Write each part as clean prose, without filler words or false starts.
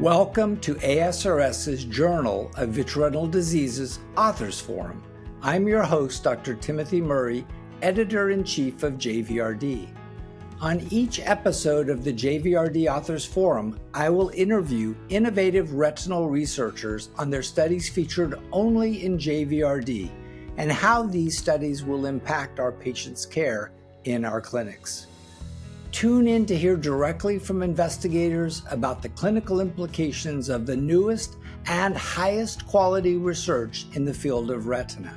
Welcome to ASRS's Journal of Vitreoretinal Diseases Authors Forum. I'm your host, Dr. Timothy Murray, Editor-in-Chief of JVRD. On each episode of the JVRD Authors Forum, I will interview innovative retinal researchers on their studies featured only in JVRD and how these studies will impact our patients' care in our clinics. Tune in to hear directly from investigators about the clinical implications of the newest and highest quality research in the field of retina.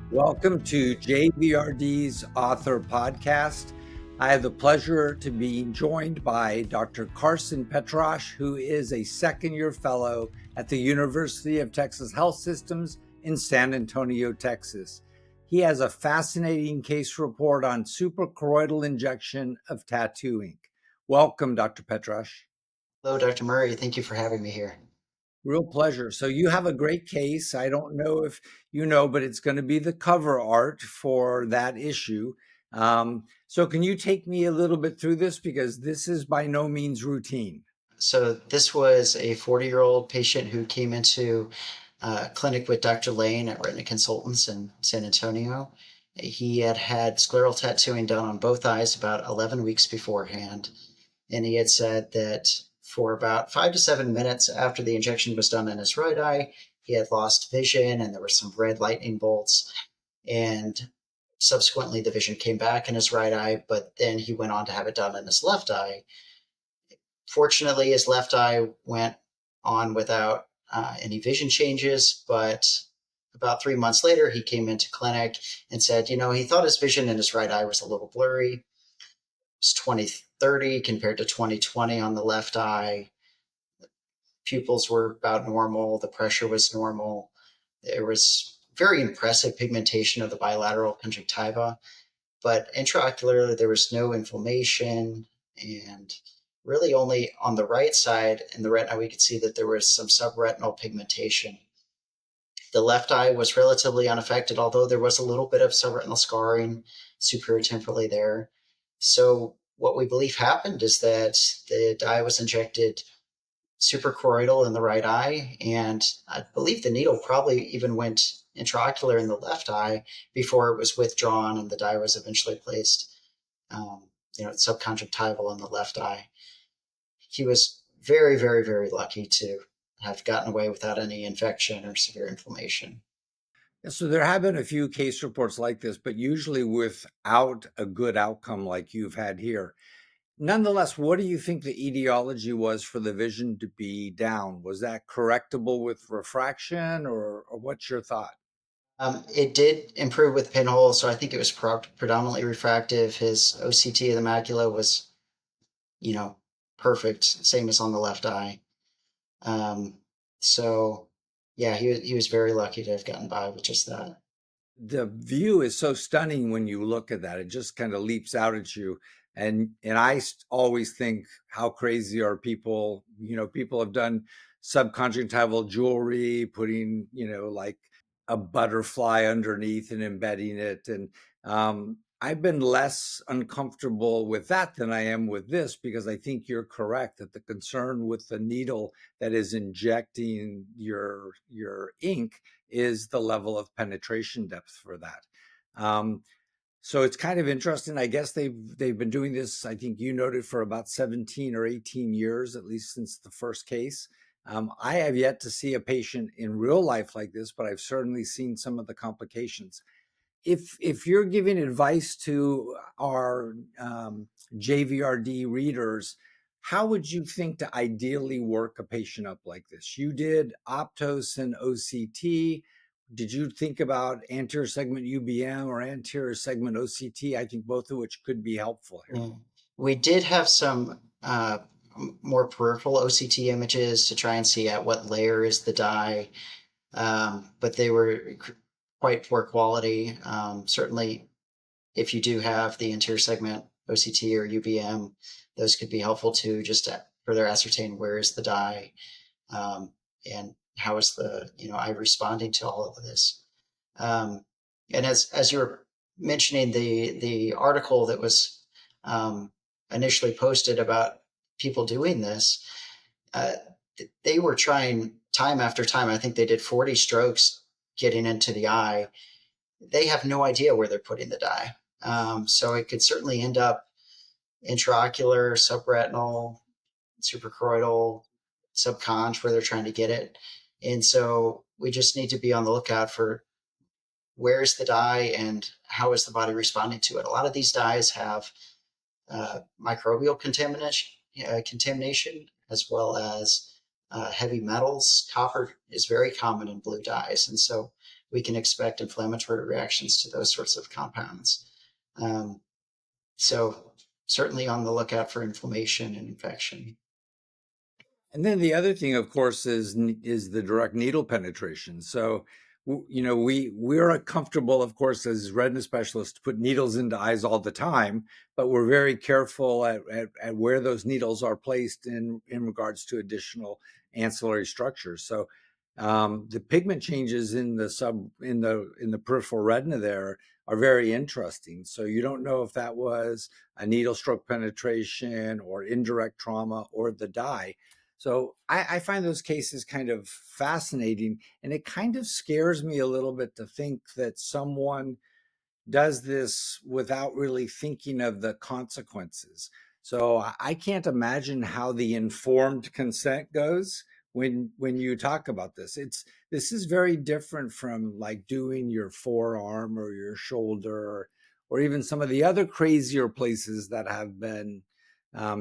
Welcome to JVRD's Author Podcast. I have the pleasure to be joined by Dr. Carson Petrash, who is a second-year fellow at the University of Texas Health Systems in San Antonio, Texas. He has a fascinating case report on suprachoroidal injection of tattoo ink. Welcome, Dr. Petrash. Hello, Dr. Murray. Thank you for having me here. Real pleasure. So you have a great case. I don't know if you know, but it's going to be the cover art for that issue. So can you take me a little bit through this, because this is by no means routine? So this was a 40-year-old patient who came into clinic with Dr. Lane at Retina Consultants in San Antonio. He had had scleral tattooing done on both eyes about 11 weeks beforehand. And he had said that for about 5 to 7 minutes after the injection was done in his right eye, he had lost vision and there were some red lightning bolts. And subsequently, the vision came back in his right eye, but then he went on to have it done in his left eye. Fortunately, his left eye went on without any vision changes, but about 3 months later, he came into clinic and said, he thought his vision in his right eye was a little blurry. It was 20/30 compared to 20/20 on the left eye. The pupils were about normal. The pressure was normal. There was very impressive pigmentation of the bilateral conjunctiva, but intraocularly, there was no inflammation, and really only on the right side in the retina, we could see that there was some subretinal pigmentation. The left eye was relatively unaffected, although there was a little bit of subretinal scarring superior temporally there. So what we believe happened is that the dye was injected suprachoroidal in the right eye, and I believe the needle probably even went intraocular in the left eye before it was withdrawn and the dye was eventually placed subconjunctival in the left eye. He was very, very, very lucky to have gotten away without any infection or severe inflammation. So there have been a few case reports like this, but usually without a good outcome like you've had here. Nonetheless, what do you think the etiology was for the vision to be down? Was that correctable with refraction, or what's your thought? It did improve with pinhole, so I think it was predominantly refractive. His OCT of the macula was, perfect, same as on the left eye. He was very lucky to have gotten by with just that. The view is so stunning when you look at that. It just kind of leaps out at you. And I always think, how crazy are people? People have done subconjunctival jewelry, putting, like a butterfly underneath and embedding it. And I've been less uncomfortable with that than I am with this, because I think you're correct that the concern with the needle that is injecting your ink is the level of penetration depth for that. So it's kind of interesting. I guess they've been doing this, I think you noted, for about 17 or 18 years, at least since the first case. I have yet to see a patient in real life like this, but I've certainly seen some of the complications. If you're giving advice to our JVRD readers, how would you think to ideally work a patient up like this? You did Optos and OCT. Did you think about anterior segment UBM or anterior segment OCT? I think both of which could be helpful here. Yeah. We did have some more peripheral OCT images to try and see at what layer is the dye, but they were quite poor quality. Certainly, if you do have the anterior segment OCT or UBM, those could be helpful too, just to further ascertain where is the dye and how is the eye responding to all of this. And as you were mentioning, the article that was initially posted about people doing this, uh, they were trying time after time. I think they did 40 strokes getting into the eye. They have no idea where they're putting the dye. So it could certainly end up intraocular, subretinal, suprachoroidal, subconj, where they're trying to get it. And so we just need to be on the lookout for where's the dye and how is the body responding to it. A lot of these dyes have microbial contamination as well as heavy metals. Copper is very common in blue dyes, and so we can expect inflammatory reactions to those sorts of compounds. So certainly on the lookout for inflammation and infection. And then the other thing, of course, is the direct needle penetration. So, we're comfortable, of course, as retina specialists, to put needles into eyes all the time, but we're very careful at where those needles are placed in regards to additional ancillary structures. So, the pigment changes in the peripheral retina there are very interesting. So you don't know if that was a needle stroke penetration or indirect trauma or the dye. So I find those cases kind of fascinating, and it kind of scares me a little bit to think that someone does this without really thinking of the consequences. So I can't imagine how the informed consent goes when you talk about this. This is very different from like doing your forearm or your shoulder or even some of the other crazier places that have been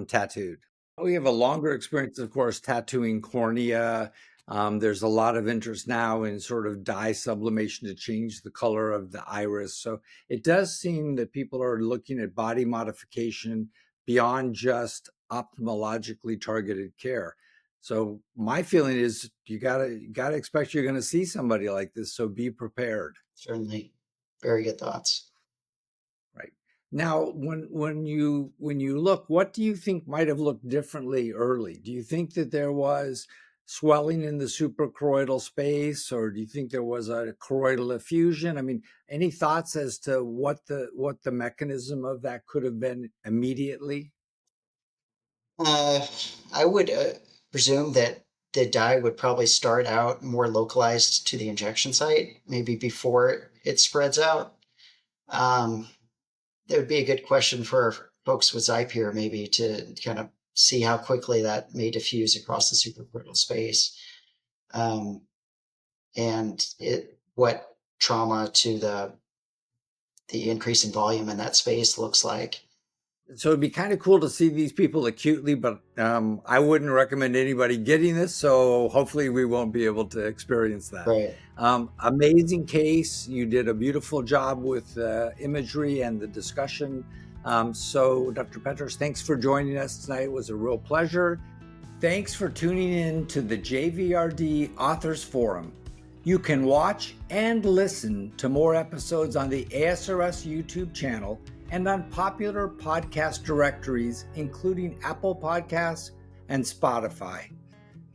tattooed. We have a longer experience, of course, tattooing cornea. There's a lot of interest now in sort of dye sublimation to change the color of the iris. So it does seem that people are looking at body modification beyond just ophthalmologically targeted care. So my feeling is you gotta expect you're going to see somebody like this. So be prepared. Certainly, very good thoughts. Right. Now, when you look, what do you think might have looked differently early? Do you think that there was swelling in the suprachoroidal space, or do you think there was a choroidal effusion? I mean, any thoughts as to what the mechanism of that could have been immediately? I would presume that the dye would probably start out more localized to the injection site, maybe before it spreads out. Um, that would be a good question for folks with Zypir, maybe to kind of see how quickly that may diffuse across the suprachoroidal space, um, and what trauma to the increase in volume in that space looks like. So it'd be kind of cool to see these people acutely, but I wouldn't recommend anybody getting this. So hopefully we won't be able to experience that. Right. Amazing case. You did a beautiful job with imagery and the discussion. So Dr. Petrash, thanks for joining us tonight. It was a real pleasure. Thanks for tuning in to the JVRD Authors Forum. You can watch and listen to more episodes on the ASRS YouTube channel and on popular podcast directories, including Apple Podcasts and Spotify.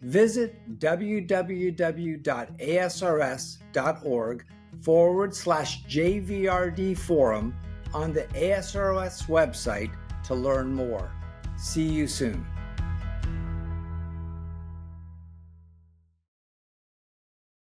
Visit www.asrs.org/JVRD forum on the ASRS website to learn more. See you soon.